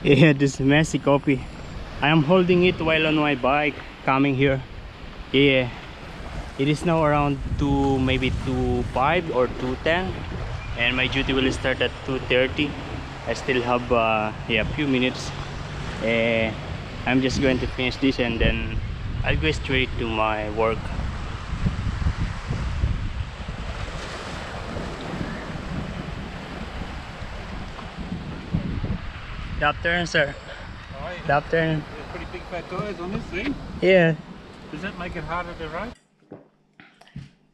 Yeah, this messy coffee. I am holding it while on my bike coming here. Yeah, it is now around 2, maybe 2:05 or 2:10, and my duty will start at 2:30. I still have yeah, a few minutes. Uh, I'm just going to finish this and then I'll go straight to my work. Good afternoon, sir. Right. Good afternoon. There's pretty big fat tires on this thing. Yeah. Does that make it harder to ride?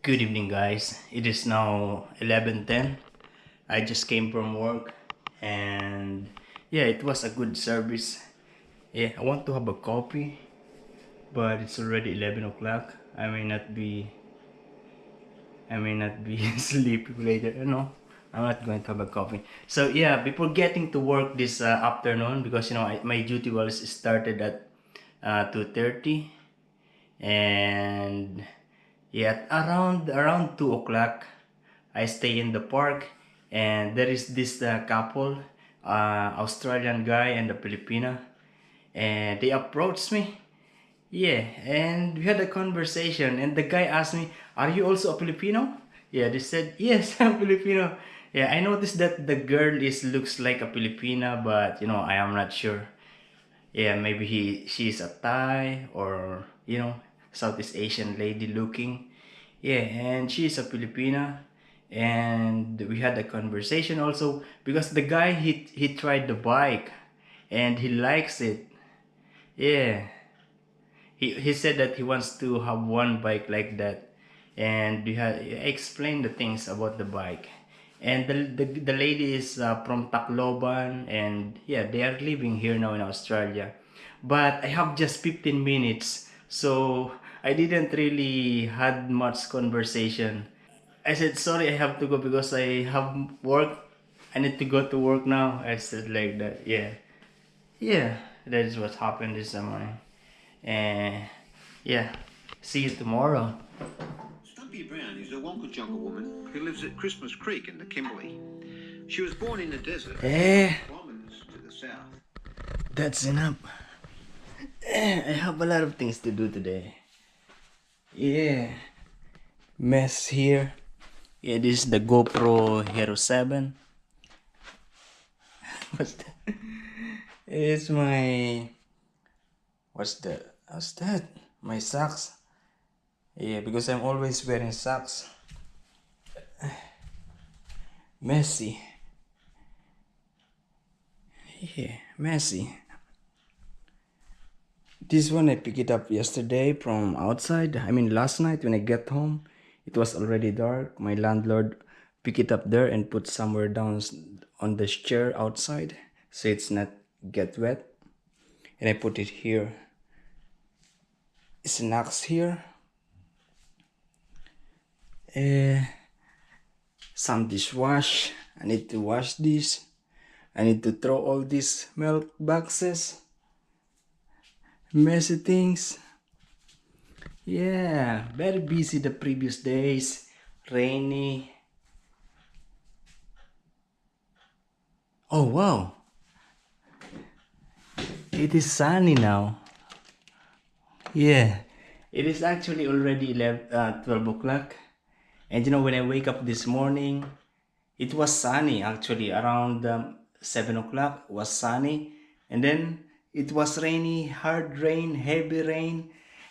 Good evening, guys. It is now 11:10. I just came from work and yeah, it was a good service. Yeah, I want to have a coffee, but it's already 11 o'clock. I may not be sleepy later. No, I'm not going to have a coffee. So yeah, before getting to work this afternoon, because my duty was started at 2:30, and yeah, around 2 o'clock, I stay in the park, and there is this couple, Australian guy and a Filipina, and they approached me. Yeah, and we had a conversation, and the guy asked me, "Are you also a Filipino?" Yeah, they said, "Yes, I'm Filipino." Yeah, I noticed that the girl looks like a Filipina, but I am not sure. Yeah, maybe she's a Thai or Southeast Asian lady looking. Yeah, and she's a Filipina, and we had a conversation also because the guy he tried the bike, and he likes it. Yeah, he said that he wants to have one bike like that, and we had explained the things about the bike. And the lady is from Tacloban, and yeah, they are living here now in Australia, but I have just 15 minutes, so I didn't really had much conversation. I said, sorry, I have to go because I have work. I need to go to work now. I said like that. Yeah, yeah, that is what happened this morning. And yeah, see you tomorrow. Stumpy Brown is a Wonka woman who lives at Christmas Creek in the Kimberley. She was born in the desert, Brahmins to the south. That's enough. I have a lot of things to do today. Yeah, mess here. Yeah, this is the GoPro Hero 7. What's that? It's my... What's that? What's that? My socks. Yeah, because I'm always wearing socks. Messy. Yeah, messy. This one I picked it up yesterday from outside. I mean last night when I get home. It was already dark. My landlord picked it up there and put somewhere down on the chair outside so it's not get wet. And I put it here. Snacks here. Some dishwash. I need to wash this. I need to throw all these milk boxes. Messy things. Yeah, very busy the previous days. Rainy. Oh wow. It is sunny now. Yeah. It is actually already 12 o'clock. And when I wake up this morning, it was sunny actually. Around 7 o'clock was sunny. And then it was rainy, hard rain, heavy rain.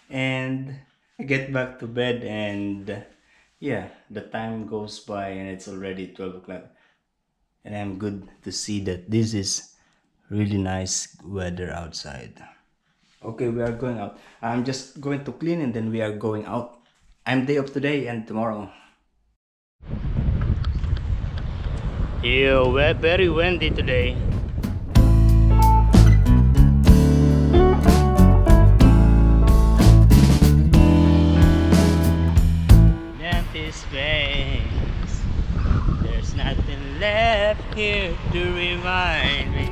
And I get back to bed and yeah, the time goes by and it's already 12 o'clock. And I'm good to see that this is really nice weather outside. Okay, we are going out. I'm just going to clean and then we are going out. I'm day off today and tomorrow. Yeah, we're very windy today. Empty space. There's nothing left here to remind me.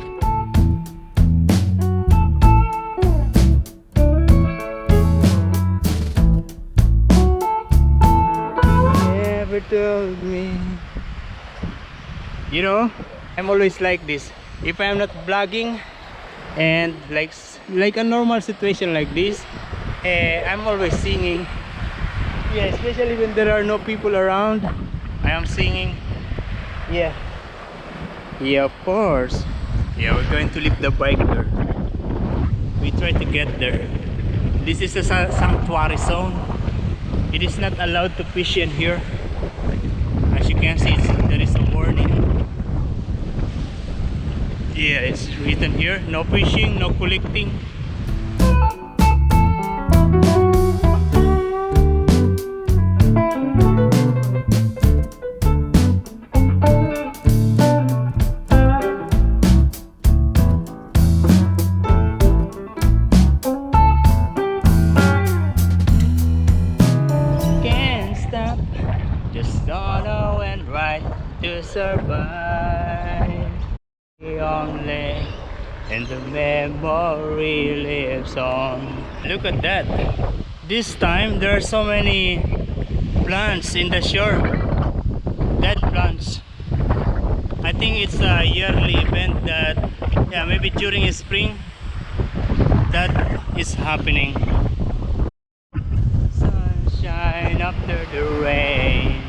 Never told me. I'm always like this. If I'm not vlogging, And like a normal situation like this, I'm always singing. Yeah, especially when there are no people around, I am singing. Yeah, yeah, of course. Yeah, we're going to leave the bike there. We try to get there. This is a sanctuary zone. It is not allowed to fish in here. As you can see, there is a warning. Yeah, it's written here, no fishing, no collecting. Can't stop, just gonna and right to survive. Only and the memory lives on. Look at that. This time there are so many plants in the shore. Dead plants. I think it's a yearly event that, yeah, maybe during spring that is happening. Sunshine after the rain.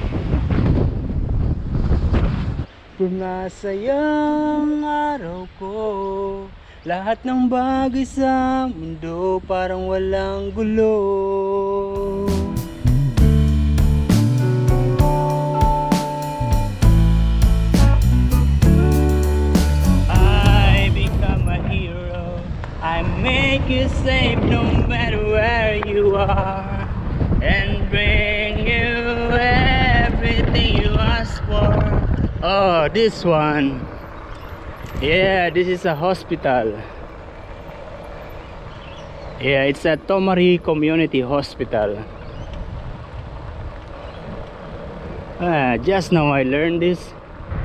Masayang araw ko, lahat ng bagay sa mundo parang walang gulo. I become a hero, I make you safe no matter where you are, and bring you everything you ask for. Oh, this one. Yeah, this is a hospital. Yeah, it's a Tomari Community Hospital. Just now I learned this.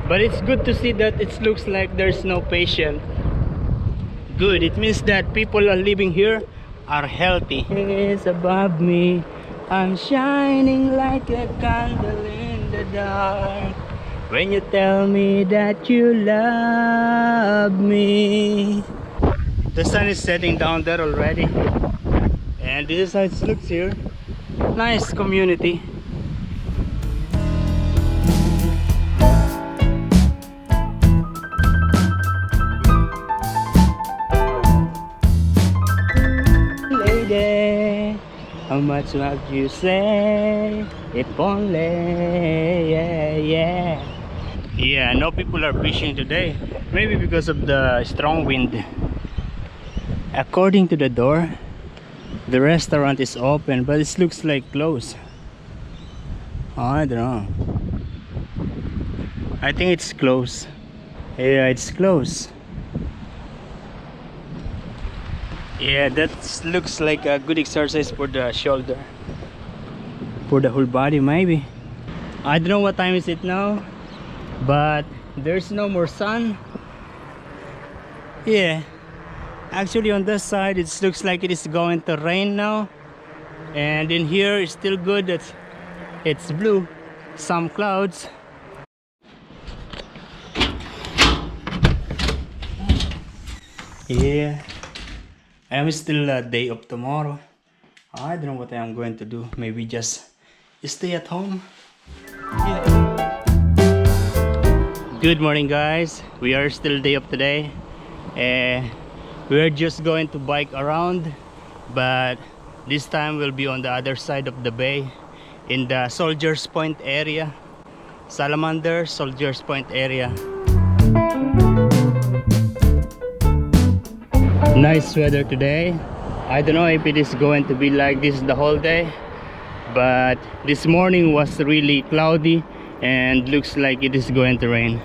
But it's good to see that it looks like there's no patient. Good, it means that people are living here are healthy. It's above me, I'm shining like a candle in the dark. When you tell me that you love me. The sun is setting down there already. And this is how it looks here. Nice community. Lady, how much would you say? If only, yeah, yeah. Yeah, no people are fishing today. Maybe because of the strong wind. According to the door, the restaurant is open, but it looks like closed. I don't know. I think it's closed. Yeah, it's closed. Yeah, that looks like a good exercise for the shoulder. For the whole body, maybe. I don't know what time is it now. But there's no more sun. Yeah, actually on this side it looks like it is going to rain now, and in here it's still good that it's blue, some clouds. Yeah, I am still a day of tomorrow. I don't know what I am going to do. Maybe just stay at home. Yeah. Good morning, guys. We are still day of today. We are just going to bike around, but this time we'll be on the other side of the bay in the Soldiers Point area. Salamander Soldiers Point area. Nice weather today. I don't know if it is going to be like this the whole day, but this morning was really cloudy and looks like it is going to rain.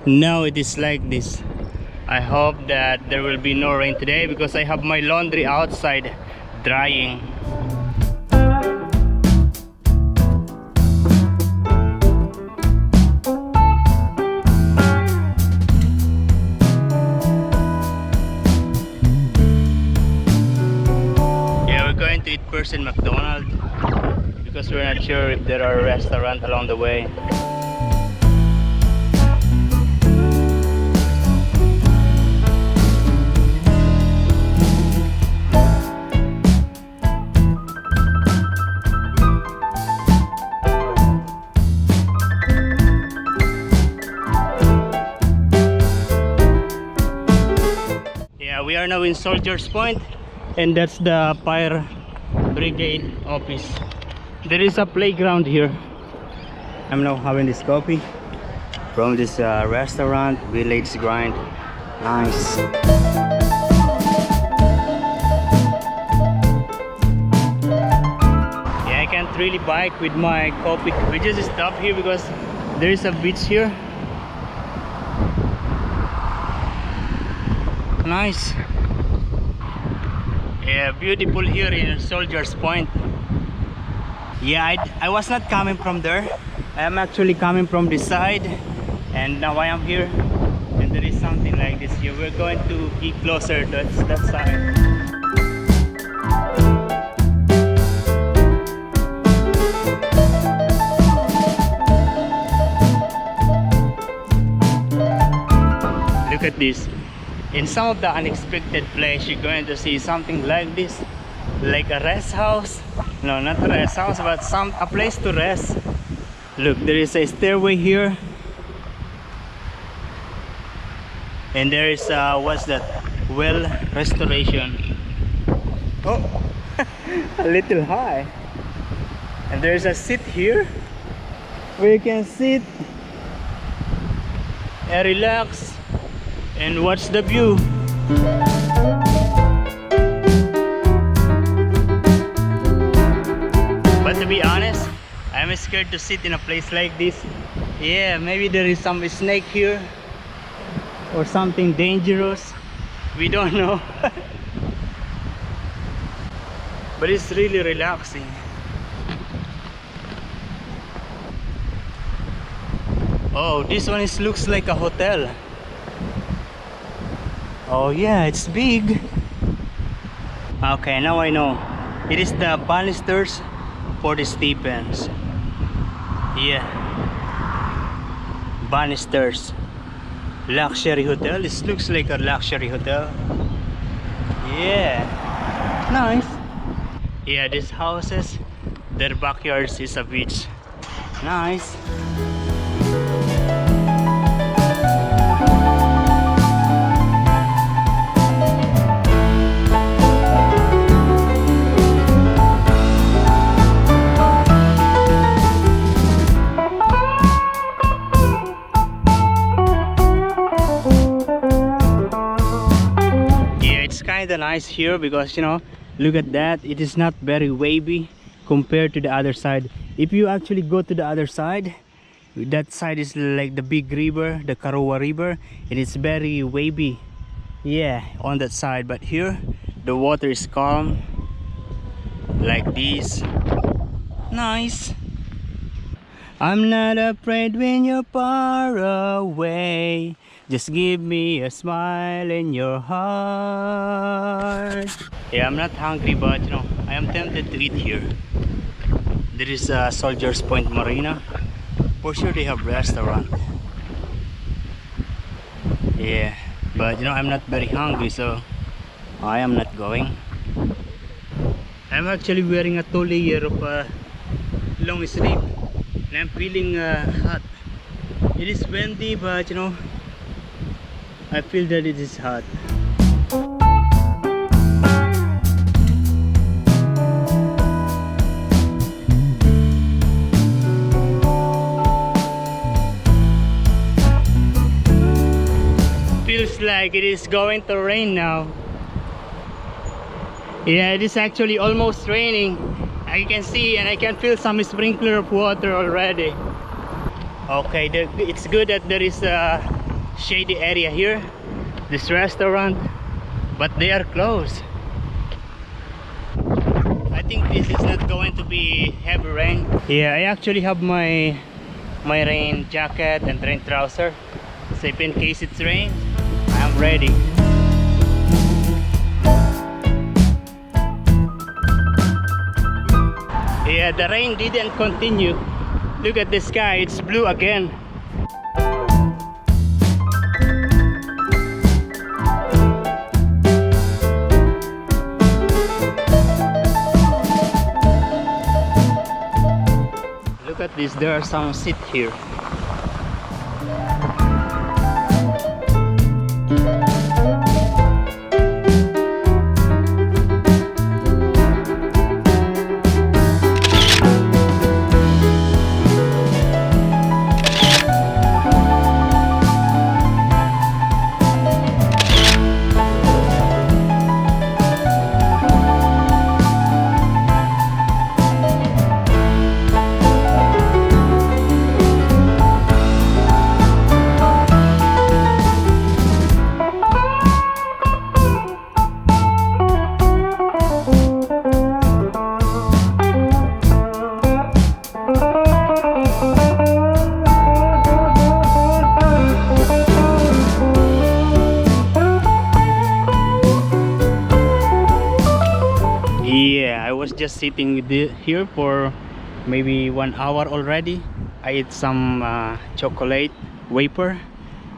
Now it is like this. I hope that there will be no rain today because I have my laundry outside drying. Yeah, we're going to eat first in McDonald's because we're not sure if there are restaurants along the way. we are now in Soldiers Point, and that's the fire brigade office. There is a playground here. I'm now having this coffee from this restaurant, Village Grind. Nice. Yeah, I can't really bike with my coffee. We just stop here because there is a beach here. Nice. Yeah, beautiful here in Soldiers Point. Yeah, I was not coming from there. I am actually coming from this side, and now I am here, and there is something like this here. We're going to be closer to that side. Look at this. In some of the unexpected place, you're going to see something like this, like a rest house. No, not a rest house, but a place to rest. Look, there is a stairway here, and there is what's that? Well restoration. Oh, a little high. And there is a seat here where you can sit and relax and watch the view. But to be honest, I'm scared to sit in a place like this. Yeah, maybe there is some snake here or something dangerous. We don't know. But it's really relaxing. Oh, this one looks like a hotel. Oh yeah, it's big. Okay, now I know. It is the banisters for the Stephens. Yeah, banisters. Luxury hotel. This looks like a luxury hotel. Yeah, nice. Yeah, these houses, their backyards is a beach. Nice. Kinda nice here because, you know, look at that, it is not very wavy compared to the other side. If you actually go to the other side, that side is like the big river, the Karowa River, and it's very wavy, yeah, on that side. But here the water is calm like this. Nice. I'm not afraid when you're far away. Just give me a smile in your heart. Yeah, I'm not hungry, but you know, I am tempted to eat here. There is a Soldiers Point Marina. For sure they have restaurant. Yeah, but you know, I'm not very hungry, so I am not going. I'm actually wearing a 2 layer of long sleeve, and I'm feeling hot. It is windy, but you know, I feel that it is hot. Feels like it is going to rain now. Yeah, it is actually almost raining. I can see and I can feel some sprinkler of water already. Okay, it's good that there is a shady area here, this restaurant, but they are closed. I think this is not going to be heavy rain. Yeah, I actually have my rain jacket and rain trouser, so if in case it's rain, I'm ready. Yeah, the rain didn't continue. Look at the sky, it's blue again. Look at this, there are some seats here. was just sitting here for maybe 1 hour already. I ate some chocolate wafer,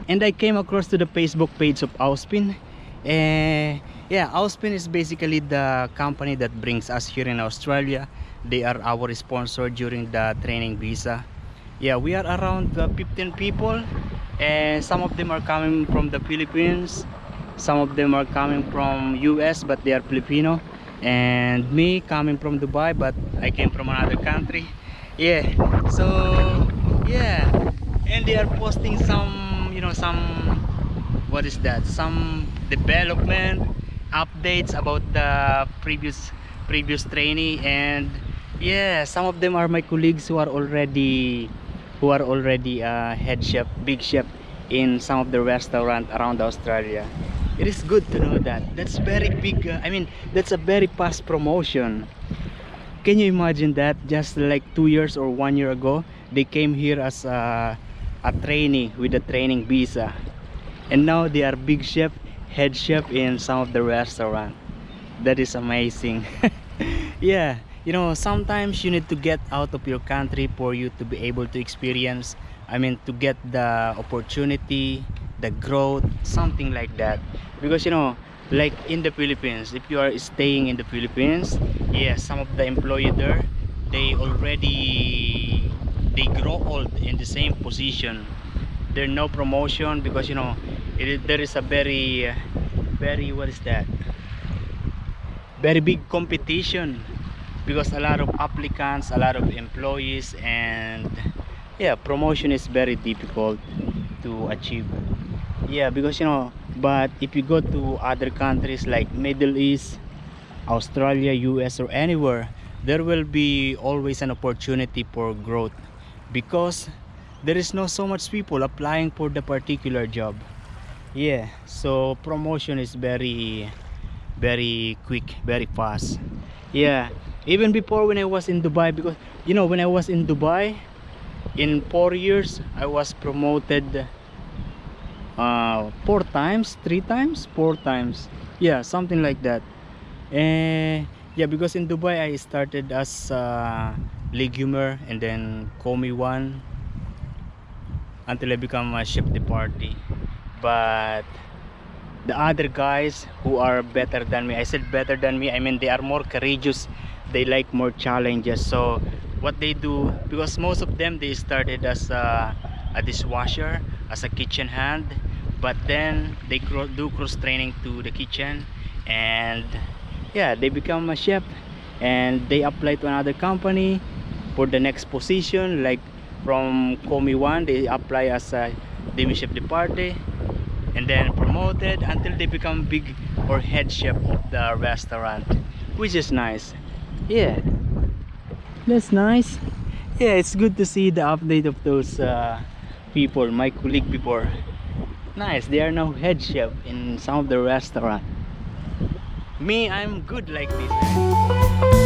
and I came across to the Facebook page of Auspin. Yeah, Auspin is basically the company that brings us here in Australia. They are our sponsor during the training visa. Yeah, we are around 15 people, and some of them are coming from the Philippines, some of them are coming from US, but they are Filipino, and me coming from Dubai, but I came from another country. Yeah, so yeah, and they are posting some, you know, some, what is that, some development updates about the previous trainee. And yeah, some of them are my colleagues who are already head chef, big chef in some of the restaurant around Australia. It is good to know that. That's very big. I mean, that's a very fast promotion. Can you imagine that? Just like 2 years or 1 year ago, they came here as a trainee with a training visa, and now they are big chef, head chef in some of the restaurant. That is amazing. Yeah, you know, sometimes you need to get out of your country for you to be able to experience, I mean, to get the opportunity, the growth, something like that. Because, you know, like in the Philippines, if you are staying in the Philippines, yeah, some of the employee there, they grow old in the same position. There's no promotion because, you know, there is a very what is that, very big competition, because a lot of applicants, a lot of employees, and yeah, promotion is very difficult to achieve. Yeah, because, you know, but if you go to other countries like Middle East, Australia, US, or anywhere, there will be always an opportunity for growth, because there is no so much people applying for the particular job. Yeah, so promotion is very quick, very fast. Yeah, even before when I was in Dubai, because, you know, when I was in Dubai, in 4 years I was promoted 4 times, 3 times, 4 times, yeah, something like that. And yeah, because in Dubai I started as legumer, and then Komi 1 until I become a chef de partie. But the other guys who are better than me, I said better than me, I mean they are more courageous, they like more challenges. So what they do, because most of them, they started as a dishwasher, as a kitchen hand, but then they do cross training to the kitchen, and yeah, they become a chef, and they apply to another company for the next position. Like from Komi 1, they apply as a demi chef de partie, and then promoted until they become big or head chef of the restaurant, which is nice. Yeah, that's nice. Yeah, it's good to see the update of those people, my colleague before. Nice, they are now head chef in some of the restaurant. Me, I'm good like this.